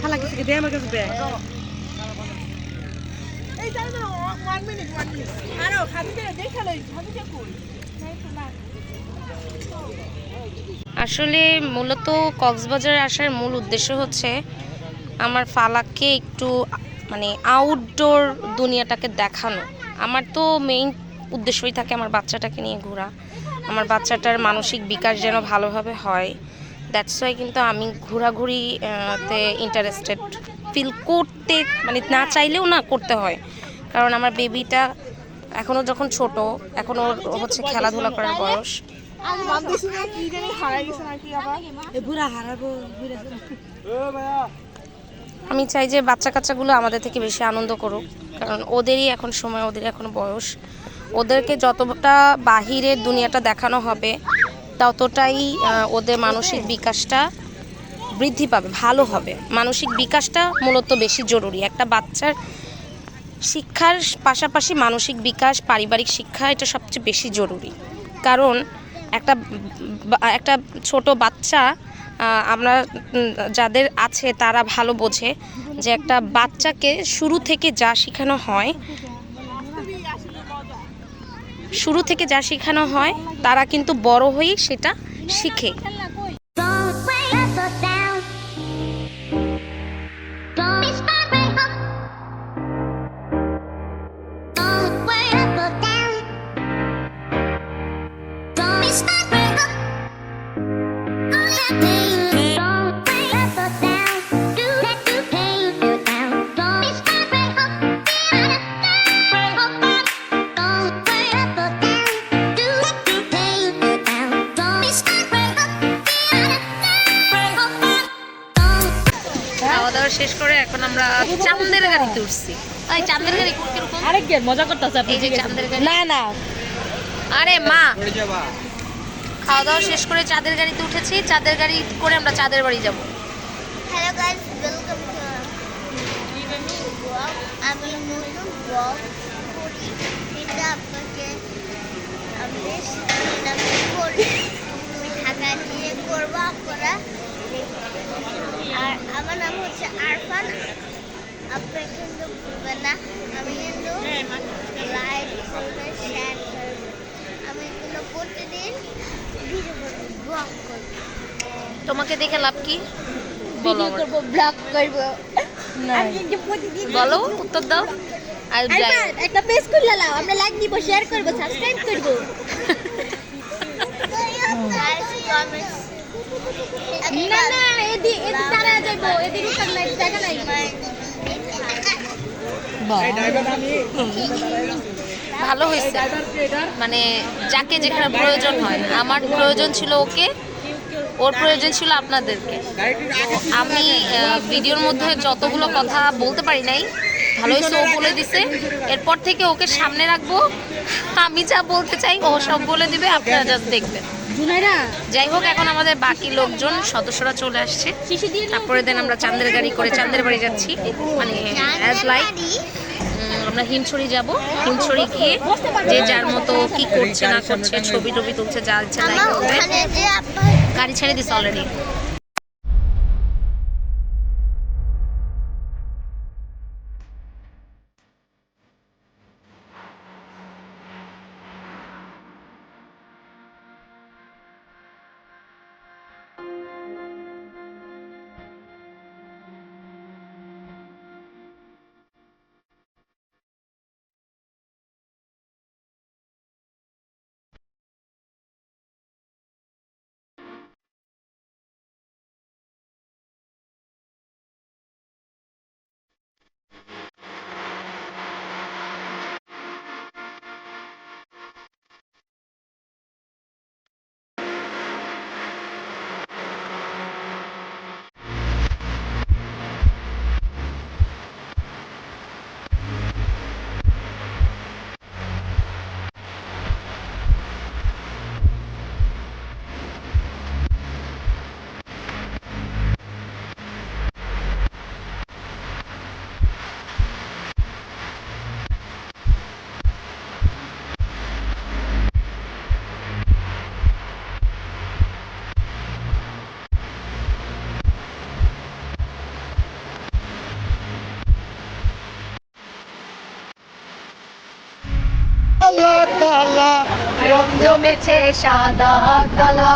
খালা কিছু দে আমার কাছে দে এই যাই না 1 মিনিট আরো খাদিকে দেখা লই খাদিকে কই আসলে মূলত কক্সবাজার আসার মূল উদ্দেশ্য হচ্ছে আমার ফালাককে একটু মানে আউটডোর দুনিয়াটাকে দেখানো। আমার তো মেইন উদ্দেশ্যই থাকে আমার বাচ্চাটাকে নিয়ে ঘোরা, আমার বাচ্চাটার মানসিক বিকাশ যেন ভালোভাবে হয়। দ্যাটস ওয়াই কিন্তু আমি ঘোরাঘুরিতে ইন্টারেস্টেড ফিল করতে মানে না চাইলেও না করতে হয়, কারণ আমার বেবিটা এখনও যখন ছোট, এখনও হচ্ছে খেলাধুলা করার বয়স। আমি ভাবতেছি না কি জানি হারাই গেছে নাকি আবার এ বুড়া হারাবো বুড়া আমি চাই যে বাচ্চা কাচ্চাগুলো আমাদের থেকে বেশি আনন্দ করুক, কারণ ওদেরই এখন সময়, ওদেরই এখন বয়স। ওদেরকে যতটা বাহিরের দুনিয়াটা দেখানো হবে ততটাই ওদের মানসিক বিকাশটা বৃদ্ধি পাবে, ভালো হবে। মানসিক বিকাশটা মূলত বেশি জরুরি একটা বাচ্চার। শিক্ষার পাশাপাশি মানসিক বিকাশ, পারিবারিক শিক্ষা এটা সবচেয়ে বেশি জরুরি। কারণ একটা ছোট বাচ্চা, আমরা যাদের আছে তারা ভালো বোঝে যে একটা বাচ্চাকে শুরু থেকে যা শেখানো হয় তারা কিন্তু বড় হয়েই সেটা শিখে। খাওয়া দাওয়া শেষ করে এখন আমরা চাঁদের গাড়িতে উঠছি। এই চাঁদের গাড়ি কিরকম? আরেক গে মজা করতেছে আপনি। এই যে চাঁদের গাড়ি। না না আরে মা, খাওয়া দাওয়া শেষ করে চাঁদের গাড়িতে উঠেছি। চাঁদের গাড়ি করে আমরা চাঁদের বাড়ি যাব। Hello guys, welcome to new blog. আমি নতুন ব্লগ করি, এটা আপনাকে আমি করি ঢাকা দিয়ে করবো আপনারা। আর আমার নাম হচ্ছে আরফান। আপনারা কিন্তু ভুলবেন না, আমি কিন্তু লাইক করবেন, শেয়ার করবেন। আমি কিন্তু প্রতিদিন ভিডিও করবো, ব্লগ করবো। তোমাকে দেখে লাভ কি বলো? ভিডিও করবো, ব্লগ করবো। আমি কিন্তু প্রতিদিন বলো, উত্তর দাও। আর আরফান একটা পেজ খুলে নাও, আমরা লাইক দিব, শেয়ার করব, সাবস্ক্রাইব করব। না না এদি তারা যাইবো, এদি রুকার নাই, জায়গা নাই। ভালো হয়েছে, মানে যাকে যেখানে প্রয়োজন হয়। আমার প্রয়োজন ছিল ওকে, ওর প্রয়োজন ছিল আপনাদেরকে। আমি ভিডিওর মধ্যে যতগুলো কথা বলতে পারি নাই, ভালোই সো বলে দিছে। এরপর থেকে ওকে সামনে রাখবো, আমি যা বলতে চাই ও সব বলে দিবে, আপনারা জাস্ট দেখবেন। যাই হোক, এখন আমাদের বাকি লোকজন সদস্যরা চলে আসছে। তারপরে দেন আমরা চাঁদের গাড়ি করে চাঁদের বাড়ি যাচ্ছি। মানে অ্যাজ লাইক আমরা হিমছড়ি যাব। হিমছড়ি গিয়ে যে যার মতো কি করছে না করছে, ছবি টবি তুলছে, যা ইচ্ছা তাই করবে। গাড়ি ছেড়ে দিস অলরেডি। কালা রং জমেছে সাদা কালা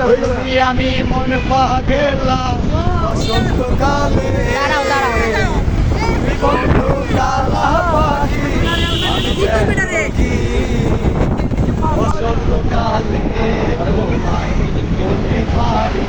হইছি আমি মন পাগেলা বসন্তকালে দাঁড়াও দাঁড়াও বন্ধু কালা পাখি আমি দেখি বসন্তকালে তোমায় বলতে পারি।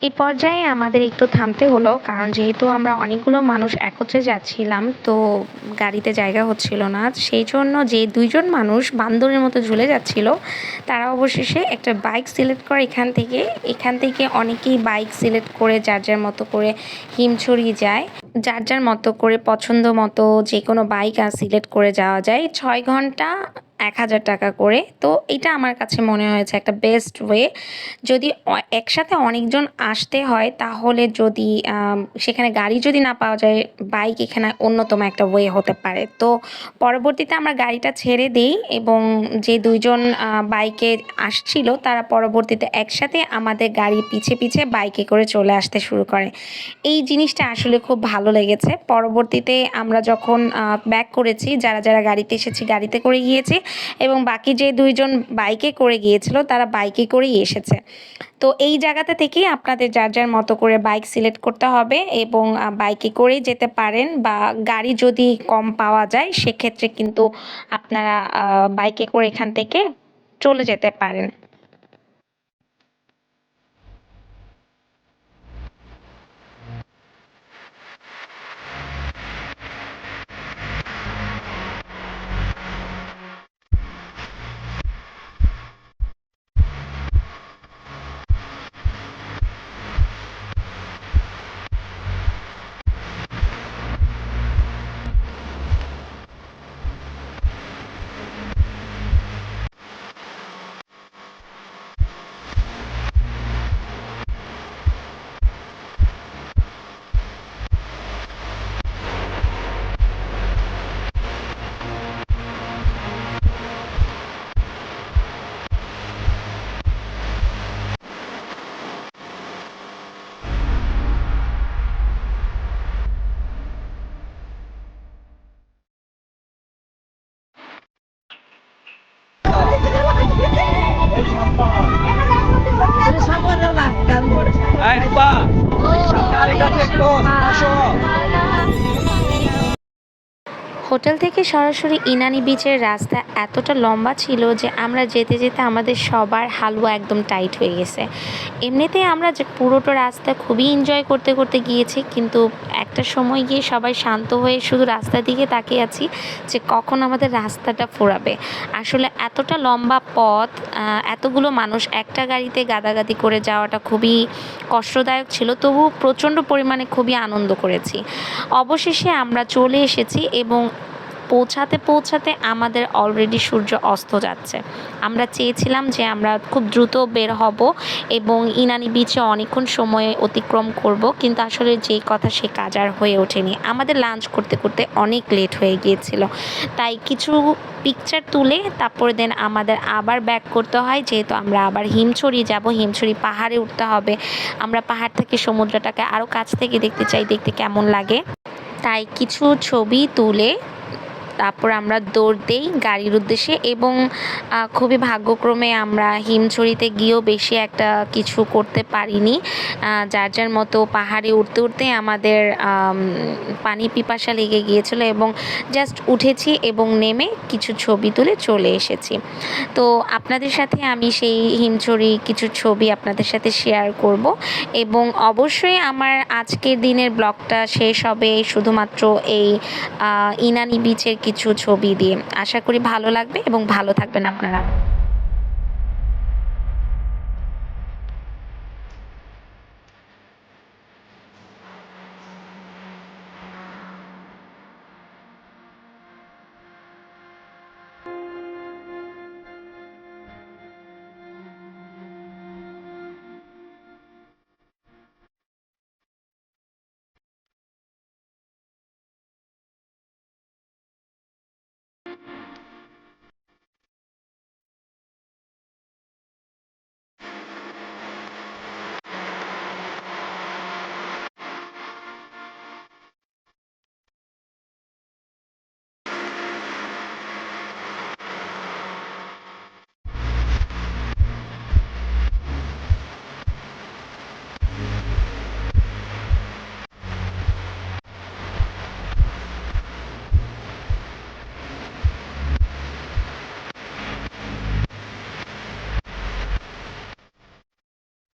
এই পর্যায়ে আমাদের একটু থামতে হলো, কারণ যেহেতু আমরা অনেকগুলো মানুষ একত্রে যাচ্ছিলাম, তো গাড়িতে জায়গা হচ্ছিল না। সেই জন্য যে 2জন মানুষ বান্দরের মতো ঝুলে যাচ্ছিল, তারা অবশেষে একটা বাইক সিলেক্ট করে এখান থেকে অনেকেই বাইক সিলেক্ট করে যার যার মতো করে হিমছড়ি যায়। যার যার মতো করে পছন্দ মতো যে কোনো বাইক সিলেক্ট করে যাওয়া যায়। 6 ঘন্টা 1000 টাকা করে। তো এটা আমার কাছে মনে হয়েছে একটা বেস্ট ওয়ে। যদি একসাথে অনেকজন আসতে হয়, তাহলে যদি সেখানে গাড়ি যদি না পাওয়া যায়, বাইক এখানে অন্যতম একটা ওয়ে হতে পারে। তো পরবর্তীতে আমরা গাড়িটা ছেড়ে দিই এবং যে 2জন বাইকে আসছিল, তারা পরবর্তীতে একসাথে আমাদের গাড়ি পিছে পিছে বাইকে করে চলে আসতে শুরু করে। এই জিনিসটা আসলে খুব ভালো লেগেছে। পরবর্তীতে আমরা যখন ব্যাক করেছি, যারা যারা গাড়িতে এসেছি গাড়িতে করে গিয়েছি, এবং বাকি যে 2জন বাইকে করে গিয়েছিল তারা বাইকে করেই এসেছে। তো এই জায়গাটা থেকেই আপনাদের যার যার মতো করে বাইক সিলেক্ট করতে হবে এবং বাইকে করেই যেতে পারেন, বা গাড়ি যদি কম পাওয়া যায় সেক্ষেত্রে কিন্তু আপনারা বাইকে করে এখান থেকে চলে যেতে পারেন। এই রূপা গাড়ির কাছে একটু আসো। হোটেল থেকে সরাসরি ইনানি বিচের রাস্তা এতটা লম্বা ছিল যে আমরা যেতে যেতে আমাদের সবার হালুয়া একদম টাইট হয়ে গেছে। এমনিতেই আমরা যে পুরোটা রাস্তা খুবই এনজয় করতে করতে গিয়েছি, কিন্তু একটা সময় গিয়ে সবাই শান্ত হয়ে শুধু রাস্তার দিকে তাকিয়ে আছি যে কখন আমাদের রাস্তাটা ফুরাবে। আসলে এতটা লম্বা পথ, এতগুলো মানুষ একটা গাড়িতে গাদাগাদি করে যাওয়াটা খুবই কষ্টদায়ক ছিল, তবু প্রচণ্ড পরিমাণে খুবই আনন্দ করেছি। অবশেষে আমরা চলে এসেছি এবং পৌঁছাতে আমাদের অলরেডি সূর্য অস্ত যাচ্ছে। আমরা চেয়েছিলাম যে আমরা খুব দ্রুত বের হব এবং ইনানি বিচে অনেকক্ষণ সময় অতিক্রম করব, কিন্তু আসলে যেই কথা সে কাজ আর হয়ে ওঠেনি। আমাদের লাঞ্চ করতে করতে অনেক লেট হয়ে গিয়েছিল, তাই কিছু পিকচার তুলে তারপরে দেন আমাদের আবার ব্যাক করতে হয়, যেহেতু আমরা আবার হিমছড়ি যাব, হিমছড়ি পাহাড়ে উঠতে হবে। আমরা পাহাড় থেকে সমুদ্রটাকে আরও কাছ থেকে দেখতে চাই, দেখতে কেমন লাগে। তাই কিছু ছবি তুলে তারপর আমরা দৌড় দেই গাড়ির উদ্দেশ্যে, এবং খুবই ভাগ্যক্রমে আমরা হিমছড়িতে গিয়েও বেশি একটা কিছু করতে পারিনি। যার যার মতো পাহাড়ে উঠতে উঠতে আমাদের পানি পিপাসা লেগে গিয়েছিল এবং জাস্ট উঠেছি এবং নেমে কিছু ছবি তুলে চলে এসেছি। তো আপনাদের সাথে আমি সেই হিমছড়ি কিছু ছবি আপনাদের সাথে শেয়ার করব, এবং অবশ্যই আমার আজকের দিনের ব্লগটা শেষ হবে শুধুমাত্র এই ইনানি বিচের কিছু ছবি দিয়ে। আশা করি ভালো লাগবে এবং ভালো থাকবেন আপনারা।